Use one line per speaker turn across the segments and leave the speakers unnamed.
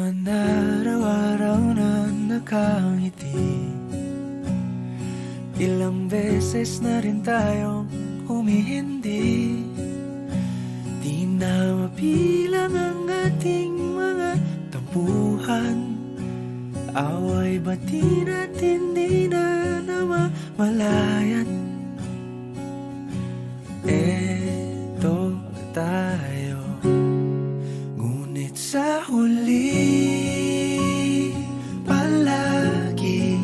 man araw-araw na nakangiti. Ilang beses na rin tayong humihindi. Di na mabilang ang ating mga tampuhan. Away bati natin di na namamalayan. Eto tayo, ngunit sa huli palagi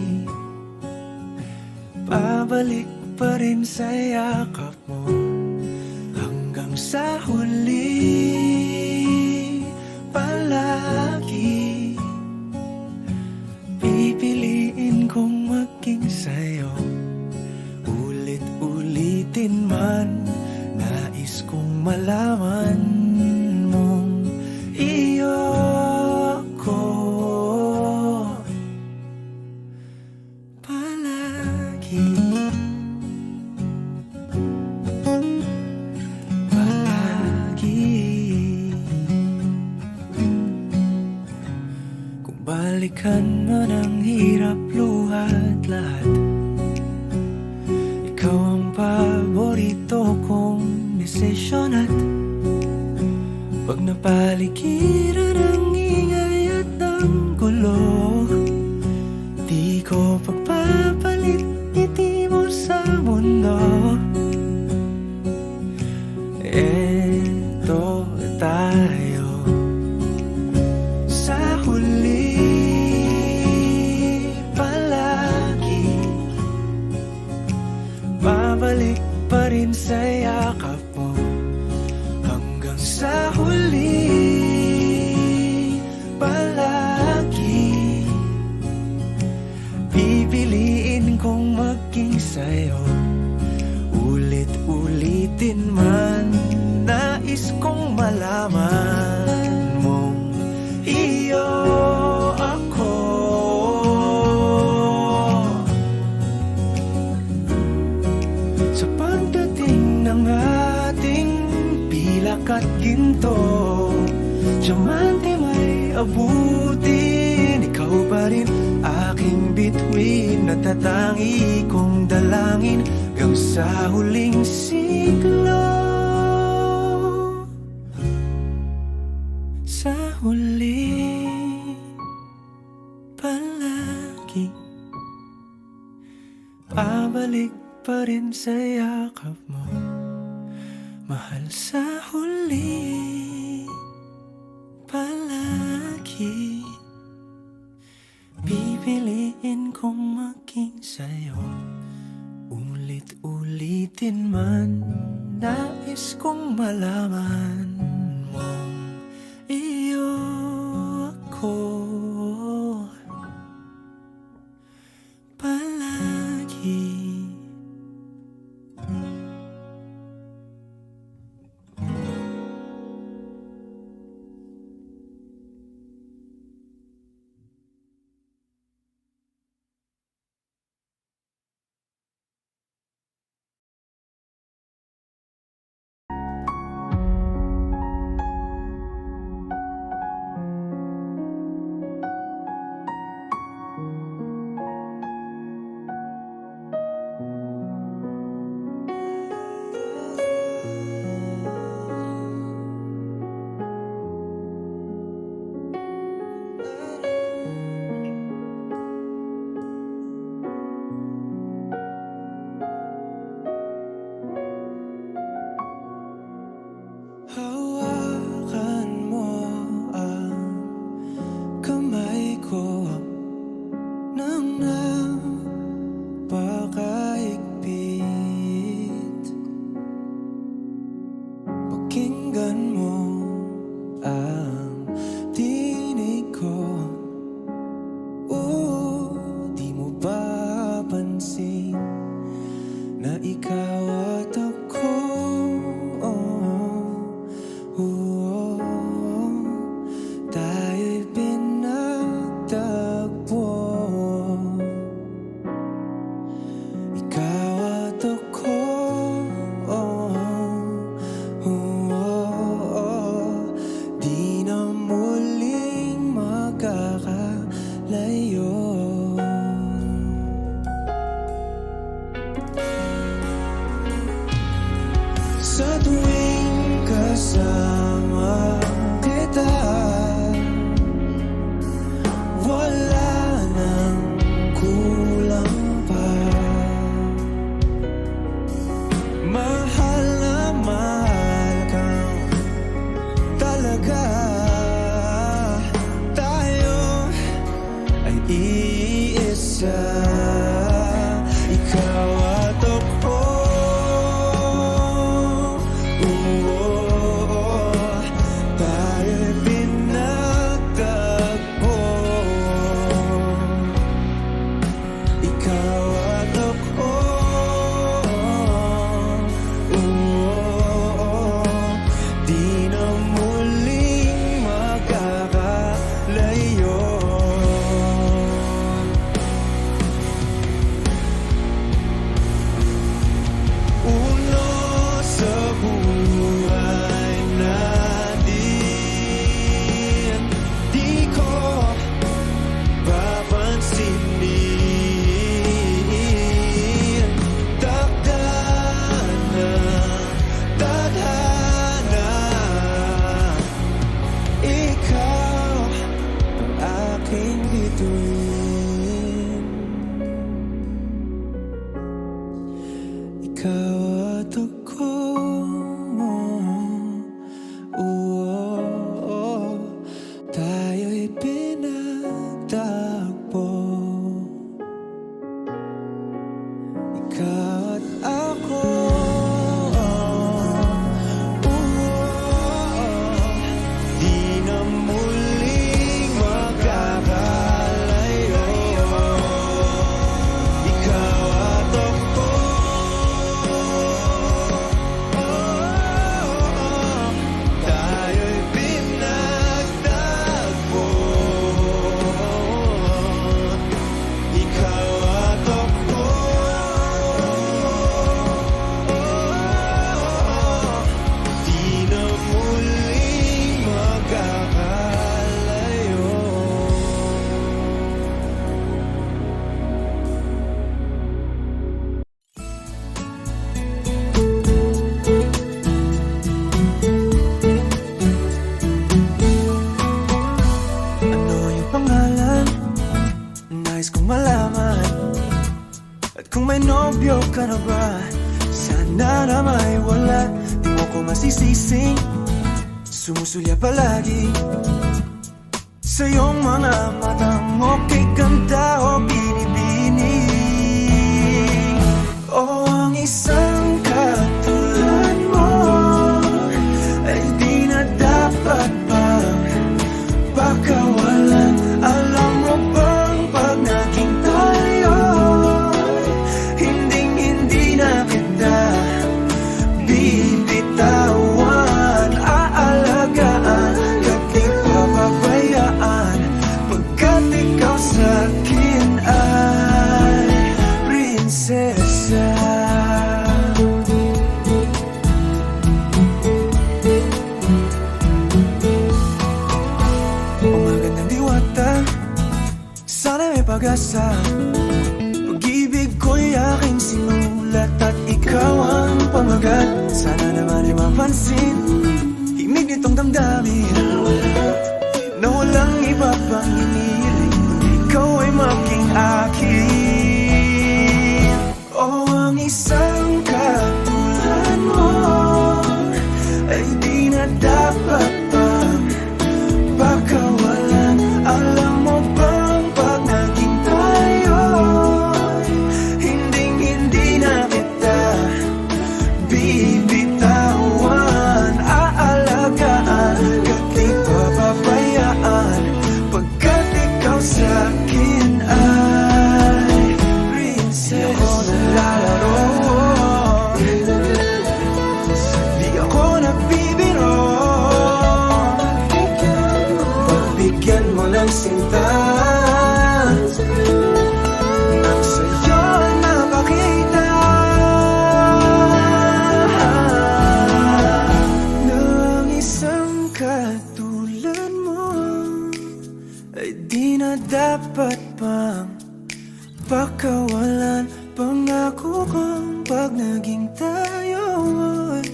pabalik pa rin sa yakap mo. Hanggang sa huli palagi pipiliin kong maging sa'yo. Ulit-ulitin man, nais kong malaman mong iyo ako palagi. Kung balikan man ang hirap, luhat lahat, ikaw ang paborito kong desisyon. At pag napaligiran ang ingay at ang gulo, di ko pagpapalit ngiti mo sa mundo. Eto tayo sa huli palagi, babalik pa rin sa yakap mo. Hanggang sa huli palagi pipiliin kong maging sa'yo. Ulit-ulitin man, nais kong malaman mong iyo ako sa pagdating ng ating pilak at ginto. Diamante may abutin, ikaw pa rin aking bituin. Natatangi kong dalangin hanggang sa huling siglo. Sa huli palagi pabalik pa rin sa yakap mo, mahal. Sa huli palagi pipiliin kong maging sa'yo. Ulit-ulitin man, nais kong malaman mong iyo ako palagi. magkakalayo. Sa tuwing kasama kita, wala nang kulang pa. Mahal na mahal kang talaga. Tayo ay iisa, ikaw at ako. Tayo'y pinagtagpo, ikaw at ako. Di na muling magkakalayo. Uno sa buhay natin, di ko papansinin. Takdan na tadhana, ikaw ang aking bituin. Ikaw at ako, tayo'y pinagtagpo. Ikaw at ako, di na muling magkakalayo. Ikaw at ako, tayo'y pinagtagpo. Ikaw at ako, di na muling magkakalayo. Ano yung pangalan? Nais kong malaman. At kung may nobyo ka na ba, sana na may wala. Di mo ko masisising sumusulya palagi sa iyong mga matang okay ganda o binibini. O ang isang katulad mo ay di na dapat pang pagkawalan. Alam mo bang pag naging tayo, hinding-hindi na kita bibitawan. Aalagaan at di papabayaan, pagkat ikaw sa'kin ay prinsesa. O magandang diwata, sana may pag-asa. Pag-ibig ko'y aking sinulat at ikaw ang pamagat. Sana naman ay mapansin himig nitong damdamin na walang iba pang iniling, ikaw ay maging akin. O ang isang katulad mo ay di na dapat pang pagkawalan. Alam mo bang pag naging tayo, hinding-hindi na kita bibitawan. Aalagaan at di papabayaan, pagkat ikaw sa'kin ay prinsesa. Di ako naglalaro, di ako nagbibiro. Pagbigyan mo ng sinta, ang sa'yo ay mapakita ng isang katulad mo ay di na dapat pang pakawalan. Pangako kong pag naging tayo ay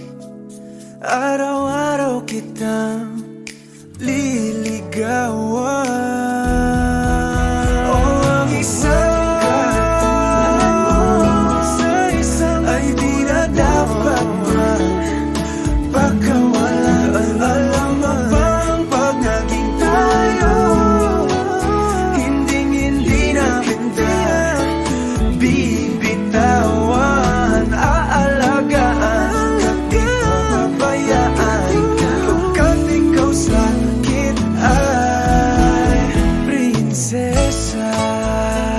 araw-araw kitang liligawan. Oh, ang isang sa isang ay di na dapat pakawalan. Alam mo bang pag naging tayo, hindi na kita bibitawan. Aalagaan at di papabayaan. Pagkat ikaw sa akin ay prinsesa,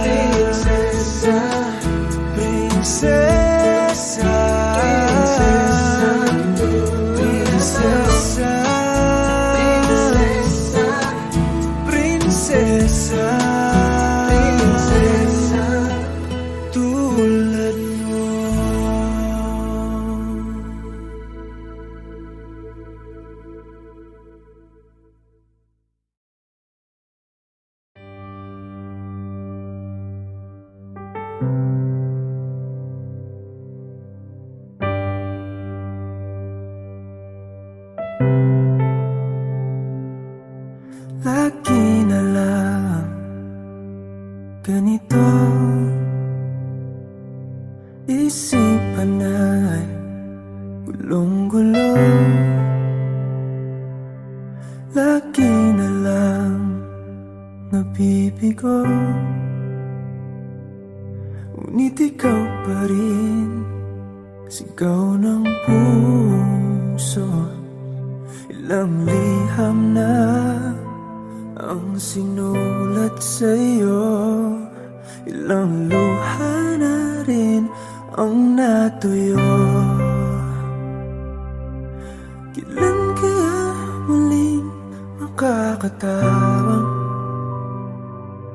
prinsesa, prinsesa, prinsesa, prinsesa, prinsesa, tulad mo. Lagi na lang ganito, isipan ay gulong-gulo. Lagi na lang nabibigo, ngunit ikaw pa rin sigaw ng puso. Ilang liham na ang sinulat sa'yo, ilang luha na rin ang natuyo. Kailan kaya muling makakatawang?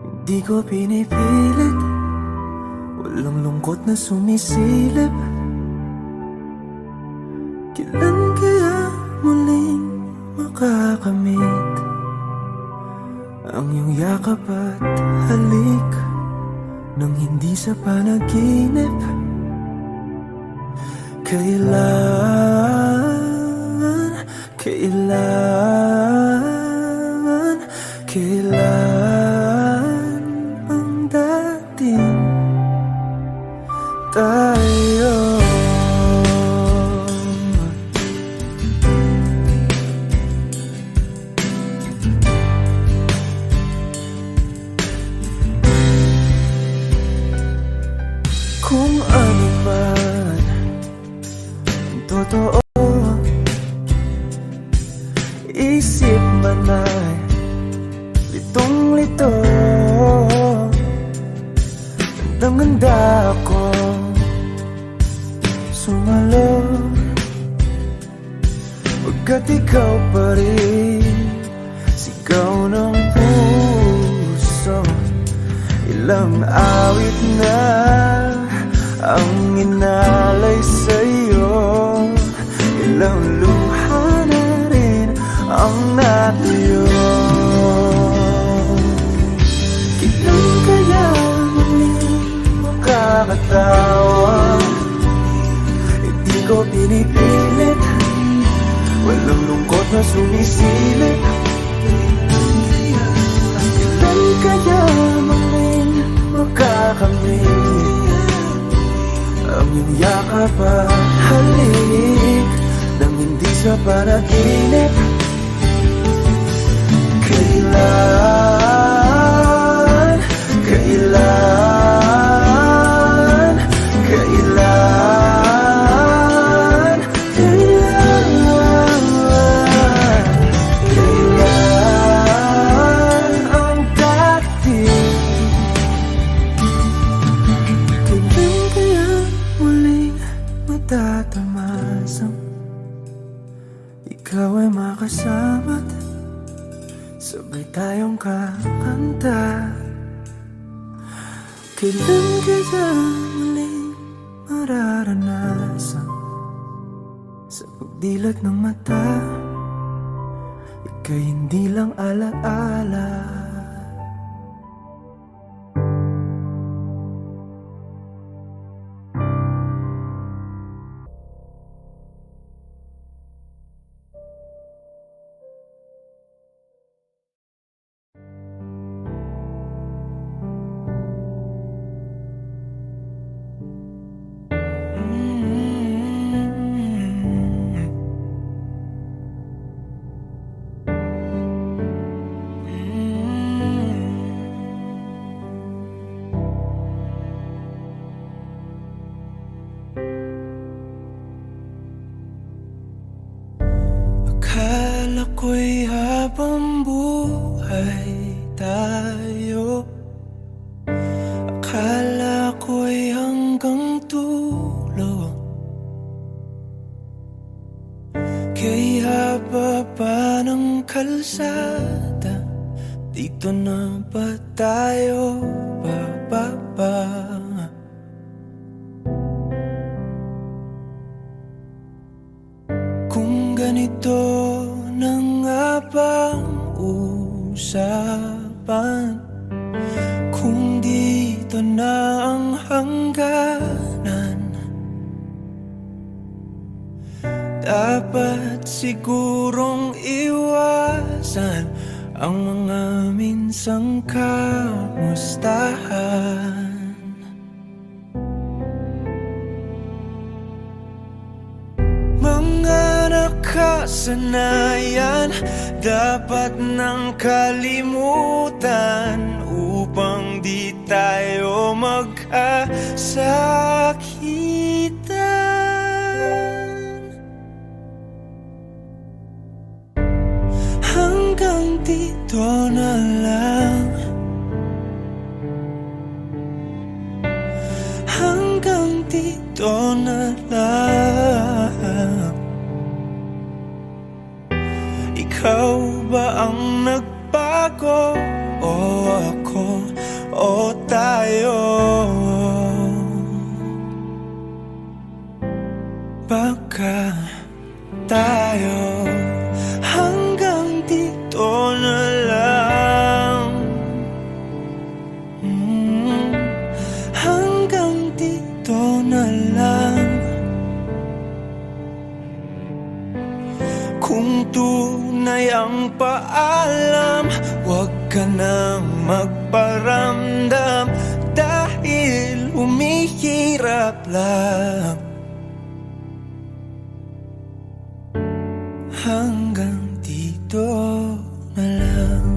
Hindi ko pinipilit, walang lungkot na sumisilip. Kailan kaya muling makakamit ang iyong yakap at halik nang hindi sa panaginip? Kailan, kailan, kailan ang dating tayo? Kung ano man ang totoo, isip man ay litong-lito. Handang-handa akong sumalo, pagkat ikaw pa rin sigaw ng puso. Ilang awit na ang inalay sa'yo, ilang luha na rin ang natuyo. Kailan kaya muling makakatawa? Hindi ko pinipilit, walang lungkot na sumisilip. Kailan kaya muling makakamit ang iyong yakap at halik nang hindi sa panaginip? Kailan, kailan, kailan, kailan, kailan ang dating? Kailan kaya muling matatamasang ikaw ay makasama't sabay tayong kakanta? Kailan kaya muling mararanasan sa pagdilat ng mata, ika'y hindi lang alaala. tayo. Akala ko'y hanggang dulo, kay haba pa ng kalsada. Dito na ba tayo bababa? Kung ganito na nga bang usapan, kung dito na ang hangganan, dapat sigurong iwasan ang mga minsang kamustahan. Mga nakasanayan dapat nang kalimutan upang di tayo magkasakitan. Hanggang dito na lang, hanggang dito na lang. Ikaw ba ang nagbago, o ako, o tayo? Baka tayo hanggang dito na lang, hanggang dito na lang. Kung tunay ang paalam, huwag ka nang magparamdam, dahil umihirap lang. Hanggang dito na lang.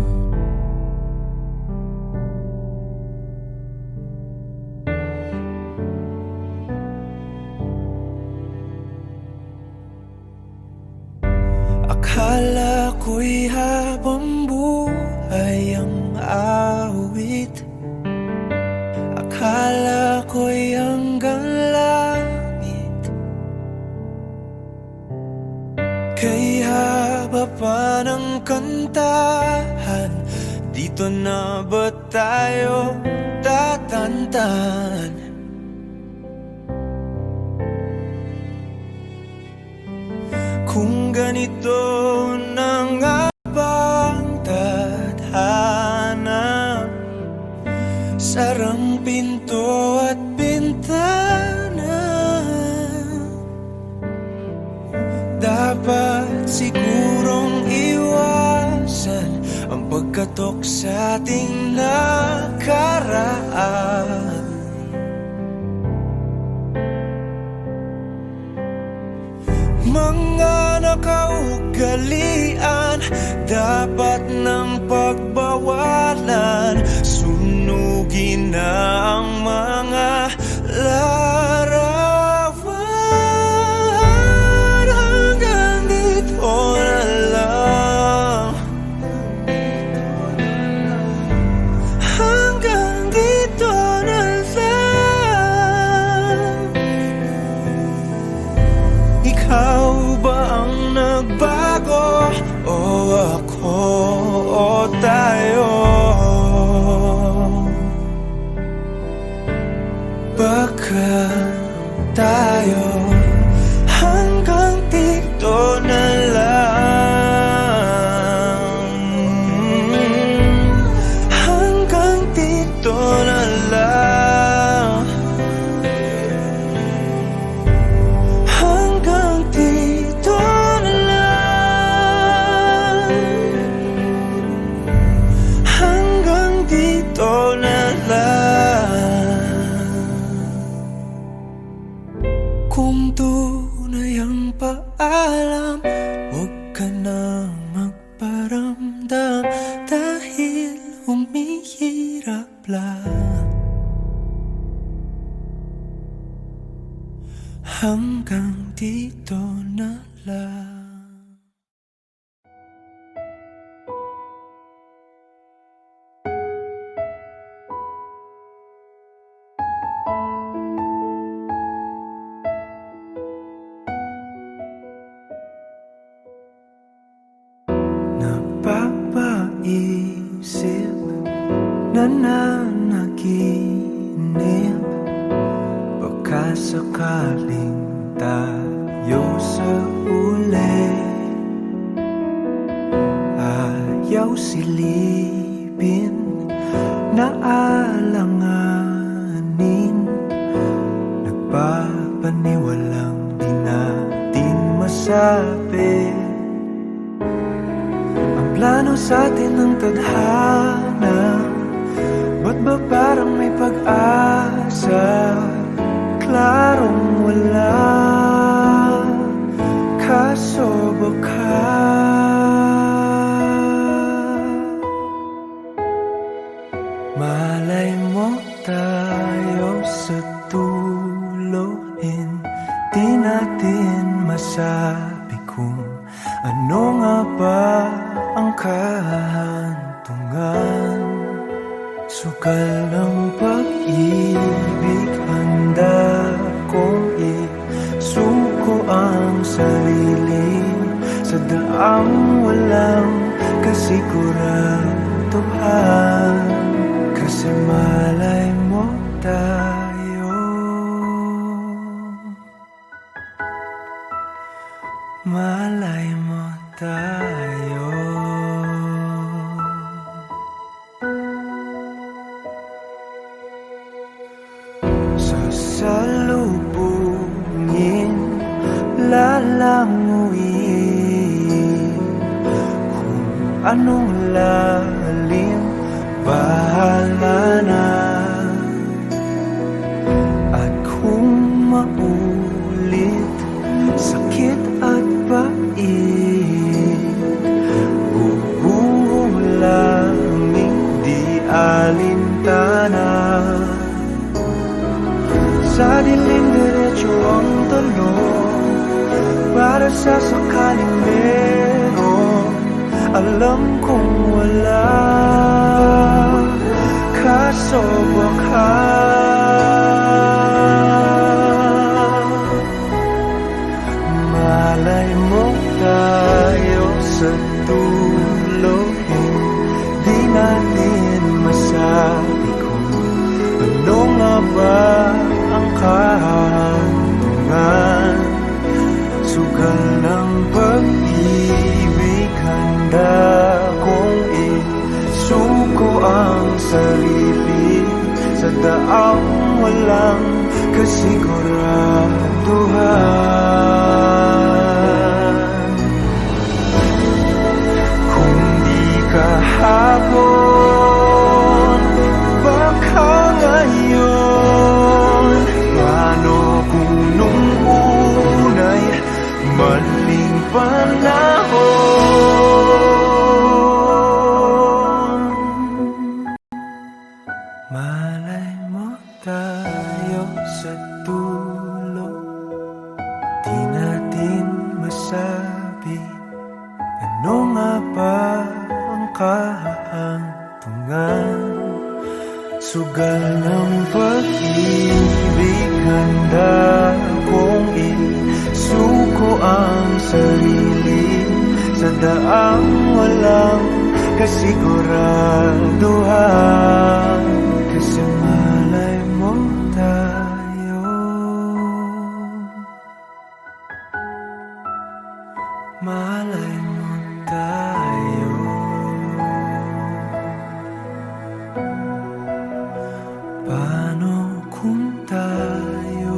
Akala ko'y habang buhay ang awit, akala ko'y hanggang langit, kay haba pa ng kantahan. Dito na ba tayo tatantan? Kung ganito na nga bang tadhana, sarang pinto at bintana, dapat sigurong iwasan ang pagkatok sa ating nakaraan. Mga nakaugalian dapat ng pagbawalan, sunugin na ang mga larawan. Hanggang dito na lang, hanggang dito na lang. Ikaw ba ang nagbago, o ako, o tayo? Baka tayo hanggang dito na lang, hanggang dito na lang, hanggang dito na lang, hanggang dito na lang. Kung tunay ang paalam, huwag ka na magparamdam, dahil humihirap lang. Hanggang dito na lang. nananaginip. Baka sakaling tayo sa uli, ayaw silipin na alanganin. Nagpapaniwalang di natin masabi ang plano sa atin ng tadhana. Ba't ba parang may pag-asa? Klarong wala, kaso baka malay mo tayo sa dulo. Hindi natin masabi kung ano nga ba ang kahantungan. Sugal ng pag-ibig, handa kong isuko ang sarili sa daang walang kasiguraduhan. Kasi malay mo tayo, malay mo tayo. Sasalubungin, lalanguin, kung anong lalim, bahala na. At kung maulit, sakit at pait, uhulaming di alintana. Sa dilim diretso ang tanong, para sa sakaling meron. Alam kong wala, kaso baka malay mo tayo sa dulo. Hindi natin masabi kung ano nga ba ang kahantungan. Sugal ng pag-ibig, handa kong isuko ang sarili sa daang walang kasiguraduhan. Kung di kahapon, baka ngayon. Paano kung nung unay maling panahon? Malay mo tayo sa dulo. Di natin masabi ano nga ba ang kahantungan. Sugal ng pag-ibig, handa kong isuko ang sarili sa daang walang kasiguraduhan. Kasi malay mo tayo, malay mo tayo. Paano kung tayo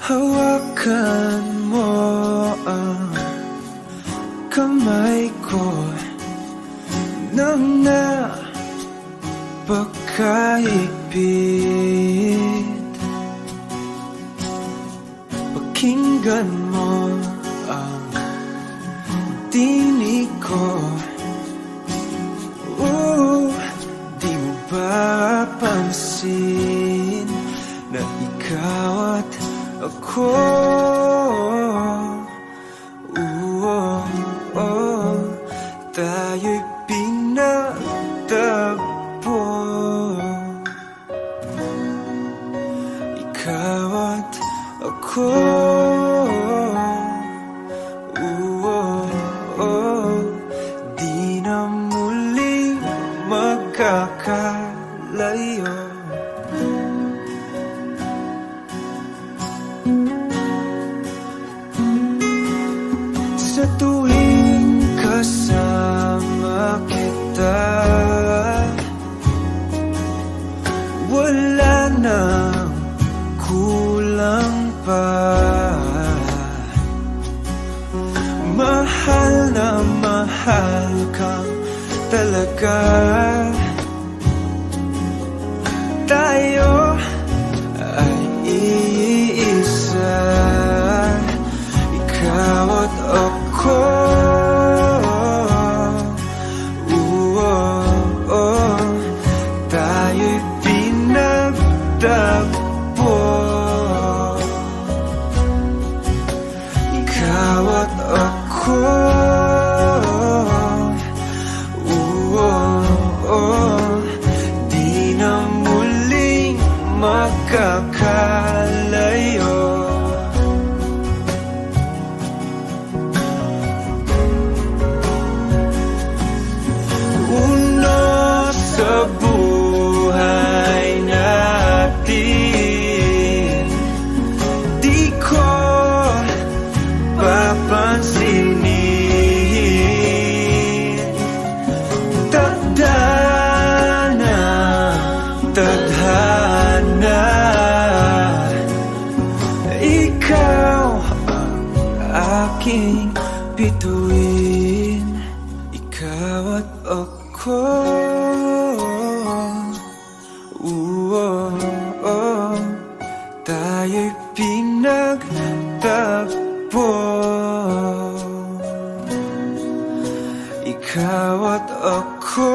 hawakan mo ang kamay ko na mga pagkaipit. Pakinggan mo ang tinig ko. Di mo ba pansin na ikaw at ako? Tayo'y pinagtagpo. Ikaw at ako. Di na muling magkakalayo. Sa tuwing kasama kita, wala nang kulang pa. Mahal na mahal kang talaga. Tayo ay iisa, ikaw at ako. Tayo'y pinagtagpo. Ikaw at ako. Di na muling magkakalayo. Uno sa buhay natin, di ko papansinin. Tadhana, ikaw ang aking bituin. Ikaw at ako. Tayo'y pinagtagpo. Ikaw at ako.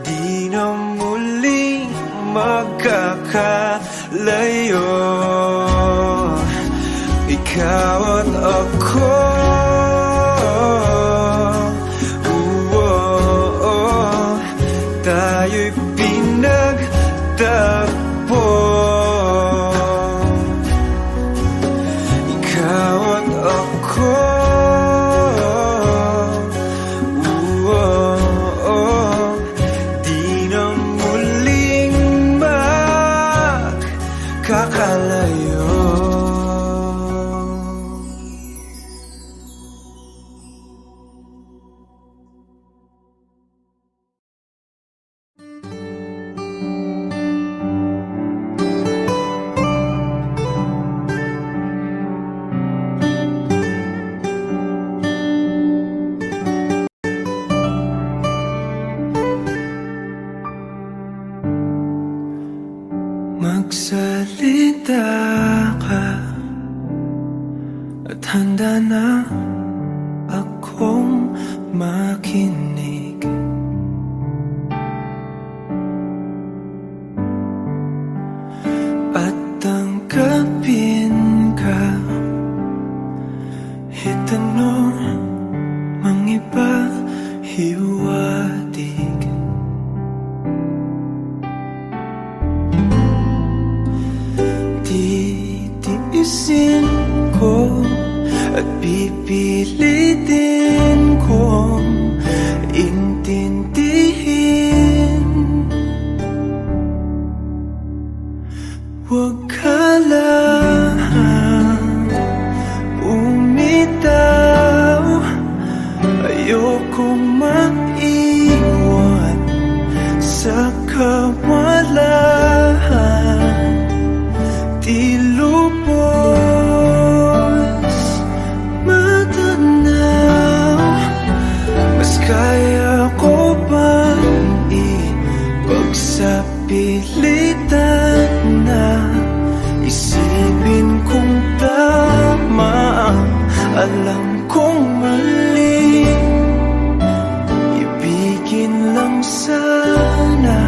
Di na muling magkakalayo. Ikaw at ako. Tayo'y pinagtagpo. Ikaw at ako. Di na muling magkakalayo. Magsalita ka at handa na akong makinig. At tanggapin ka, itanong mang iba hiwatig. Titiisin ko at pipilitin kong intindihin. Huwag ka lang umitaw. Ayokong maiwan sa kawalan. Di lubos Alam kong mali, ibigin lang sana.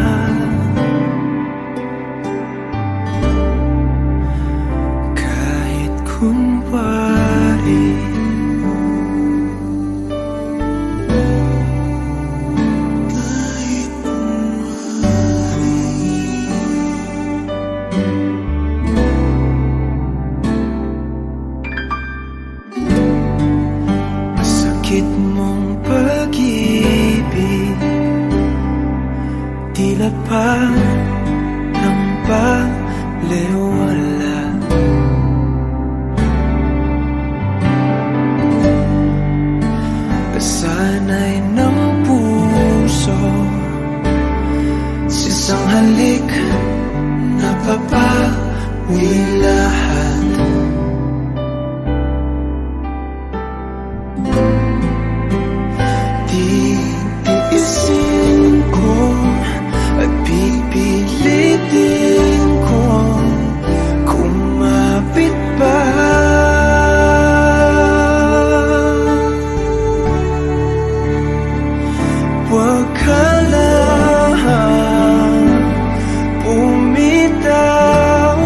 Kahit kunwari. Masakit mong pag-ibig, tila pa ng balewala. Kasanay ng puso sa isang halik, napapawi lahat. Titiisin ko at pipilitin kong kumapit pa. Huwag ka lang bumitaw,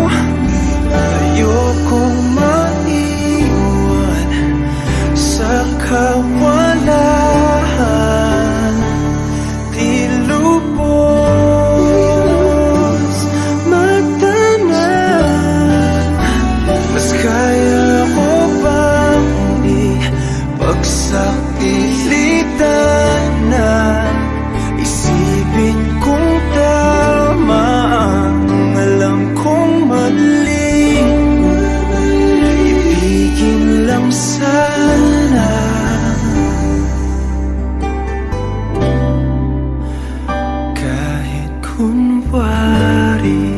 ayokong maiwan sa kawalan. Di lubos matanan, mas kaya ko bang ipagsapilitan na isipin kung tama ang alam kong mali. Ibigin lang sana. Kahit kunwari.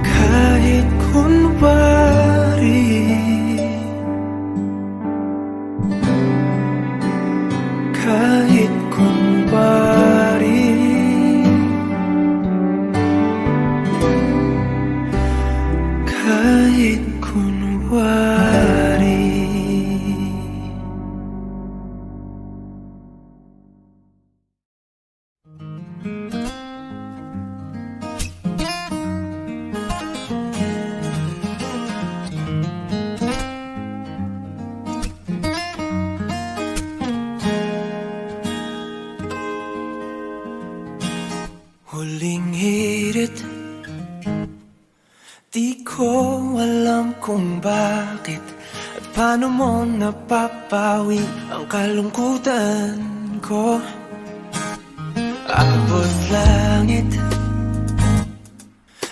Kahit kunwari. Kahit kunwari. Kahit kunwari. Huling hirit, di ko alam kung bakit at paano mo napapawi ang kalungkutan ko. Abot langit,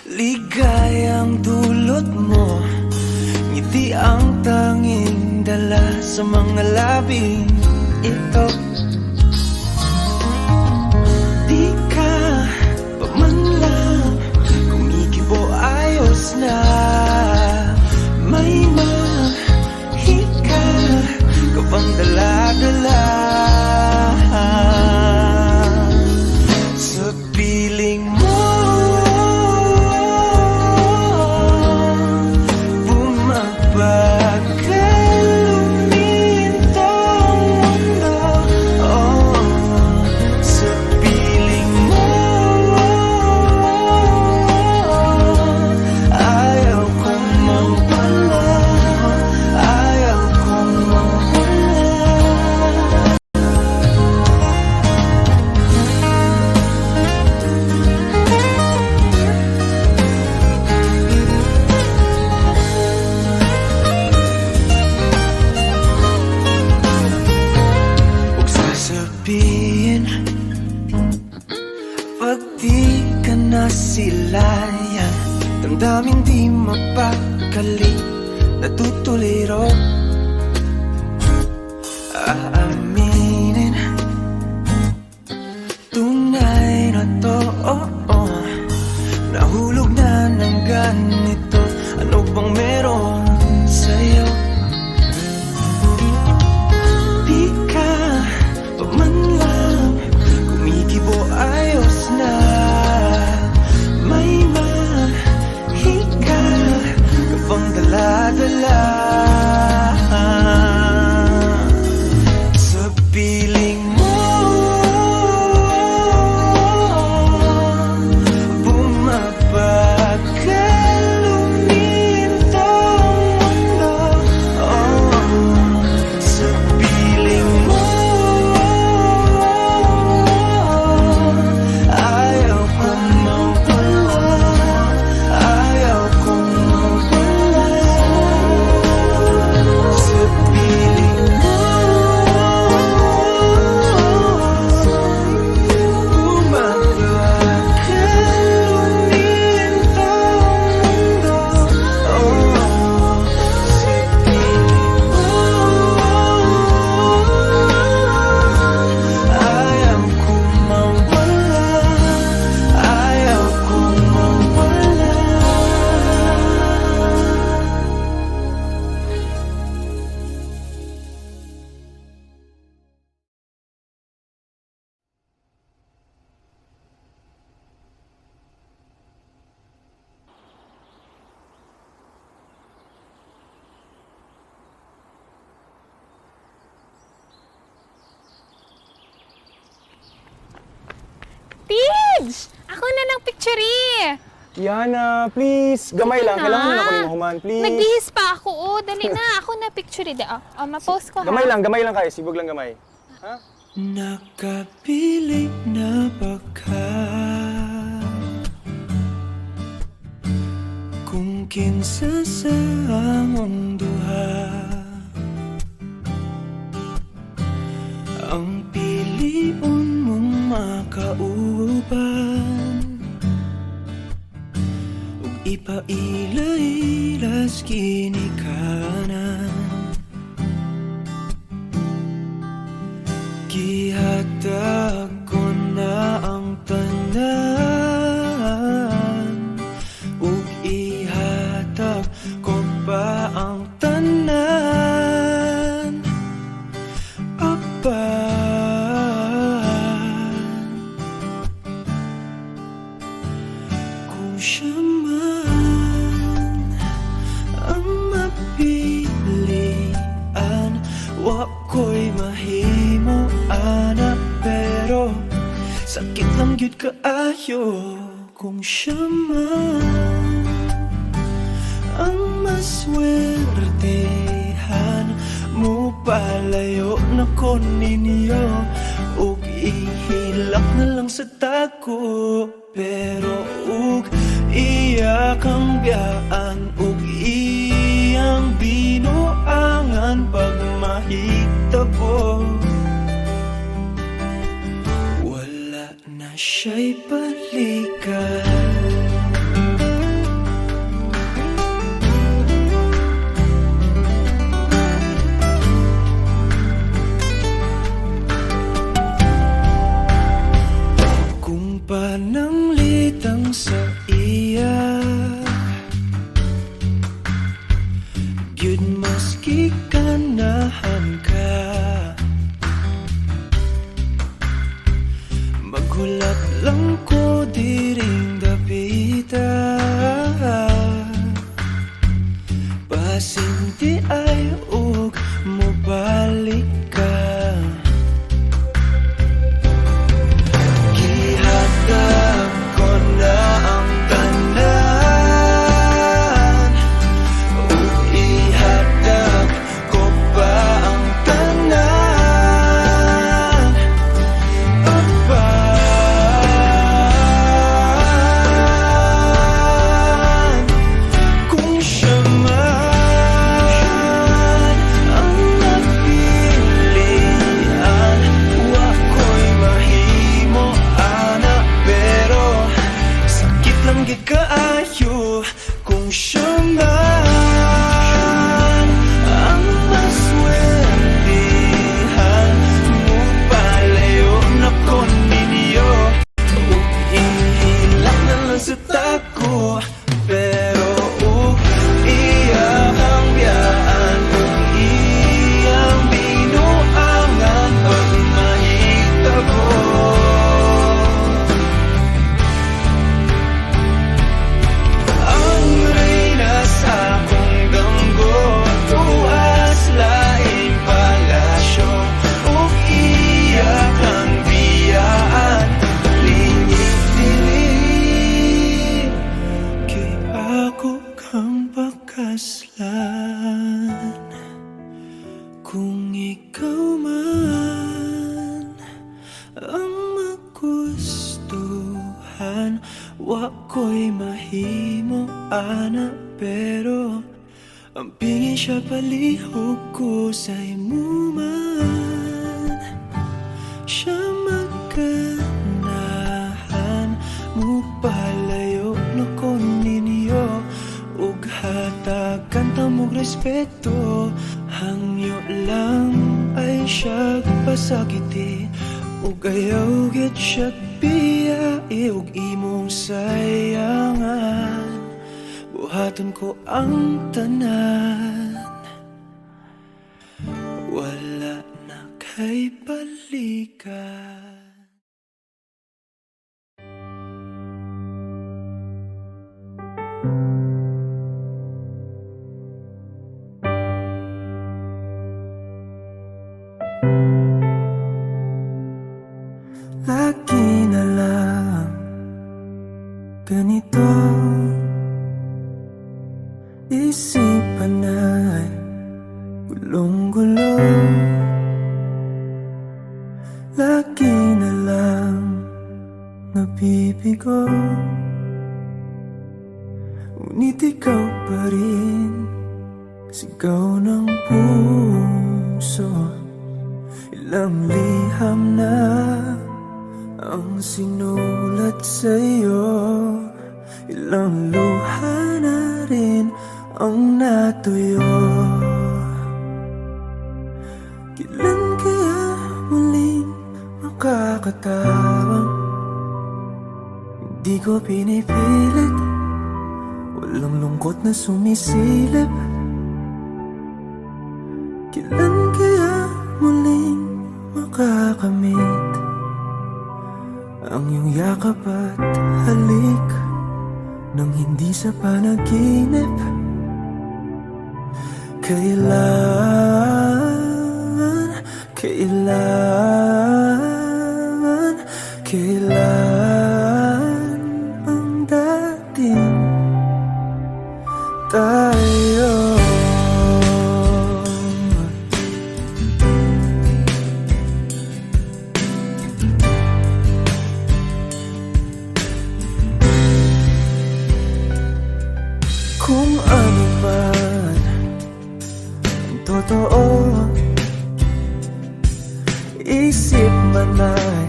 ligayang dulot mo, ngiti ang tanging dala sa mga labing ito. Di ka pa man lang kumikibo, ayos na. May mahika ka bang dala-dala sa piling mo? Bumabagal lumintang mundo, oh, sa piling mo. Ayaw kong mawala, ayaw kong mawala. Huwag sasabihin pag di ka nasilayan, damdamin di mapakali, natutuliro. Aaminin, tunay na to, oh, oh. Nahulog na ng ganito, ano bang meron sa'yo? Di ka pa man lang kumikibo, ayos na. May mahika
Reg, ako na ng picture
Yana, please. Gamay lang. Kailangan mo na ako ni Mahuman, please.
Nagbihis pa ako, dali na. Ako na picture ma-post ko, ha?
Gamay lang kayo. Sibog lang gamay. Ha?
Nakapilit na ba ka? Kung kinsa sa among duha ang piliun mong makauban ug ipaila-ilas ginikanan gihatag ko na ang tanan ug ihatag ko pa ang tanan kung siya man ang mapilian wa ko'y mahimo ana pero sakit lang gyud kaayo kung siya man ang maswertehan mo palayo na ko ninyo ug ihilak na lang sa tako pero ug iya kang biyaan ug iyang binuangan pag mahitabo wala na siya'y balikan. Pananglitang sa iya gyud maski ganahan ka maghulat lang ko diring dapita pasinti ay ug mobalik ka ko na ang tanan ug ihatag ko pa ang tanan kung siya man ang napilian wa ko'y mahimo ana pero sakit lang gid kaayo kung siya man ang maswertehan mo palayo na ko ninyo ug ihilak na lang sa tako pero ug iya kang biyaan ug iyang binuangan pag mahitabo ang reyna sa akong damgo tuwas laing palasyo ug iya kang biyaan lingit diri kay ako kang pakaslan kung ikaw man ang magustuhan wa ko'y mahimo ana pero ang pingin siya palihog ko sa imo man siya magkanahan mo palayo na ko ninyo ug hatagan ta mong respeto hangyo lang ay siya pasakiti ug ayaw gid siya biyae ug imong sayangan buhaton ko ang tanan wala na kay balikan. Lagi na lang isipan ay gulong-gulo. Lagi na lang nabibigo, ngunit ikaw pa rin, sigaw ng puso. Ilang liham na ang sinulat sa'yo, ilang luha na rin ang natuyo. Kailan kaya muling makakatawang hindi ko pinipilit, walang lungkot na sumisilip. Kailan kaya muling makakamit ang iyong yakap at halik nang hindi sa panaginip? Kailan ang dating tayo? Kung ano man ang totoo, isip man ay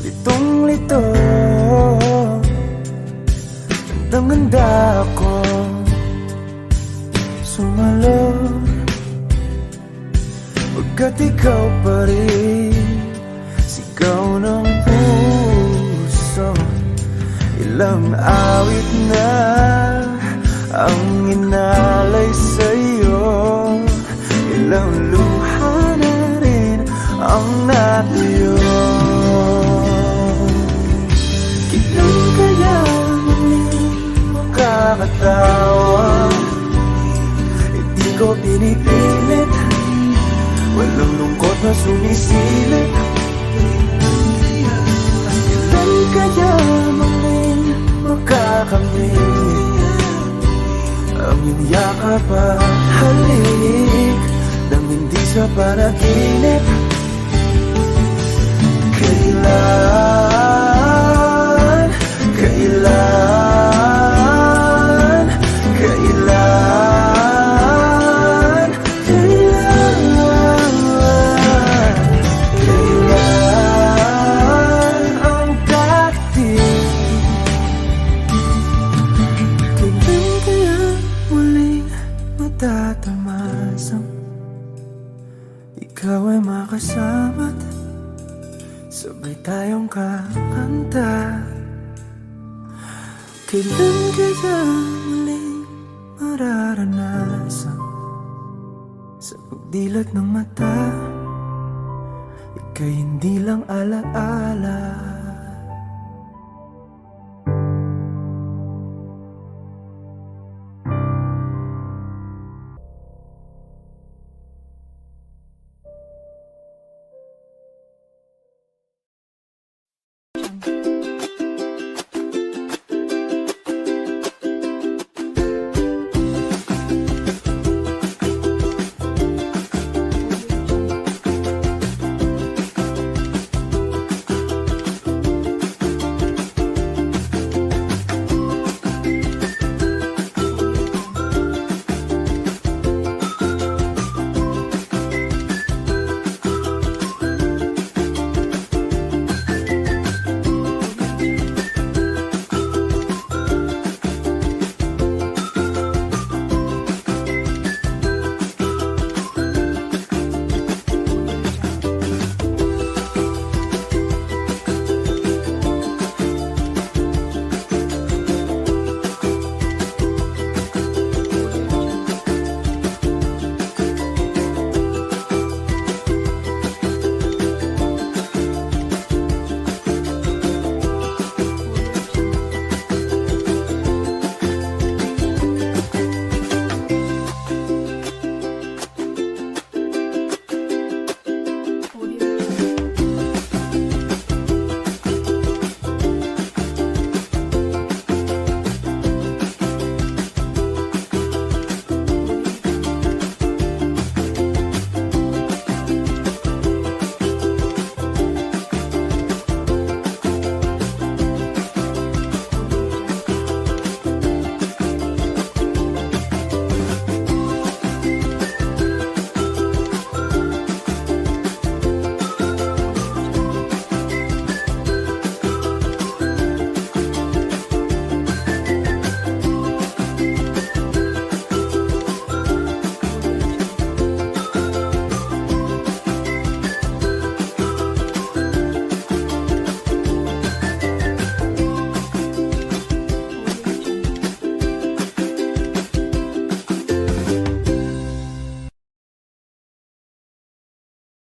litong-lito. Handang-handa ako sumalo, pagkat ikaw pa rin, sigaw ng puso. Ilang awit na ang inalay sa'yo, ilang luha na rin ang natuyo. Kailan kaya muling makakatawa? Hindi ko pinipilit, walang lungkot na sumisilip. Kailan kaya muling makakamit ang iyong yakap at halik nang hindi sa panaginip? Kailan ang dating? Kailan kaya muling matatamasang ikaw ay makasama't sabay tayong kakanta? Kailan kaya muling mararanasan sa pagdilat ng mata, ika'y hindi lang alaala?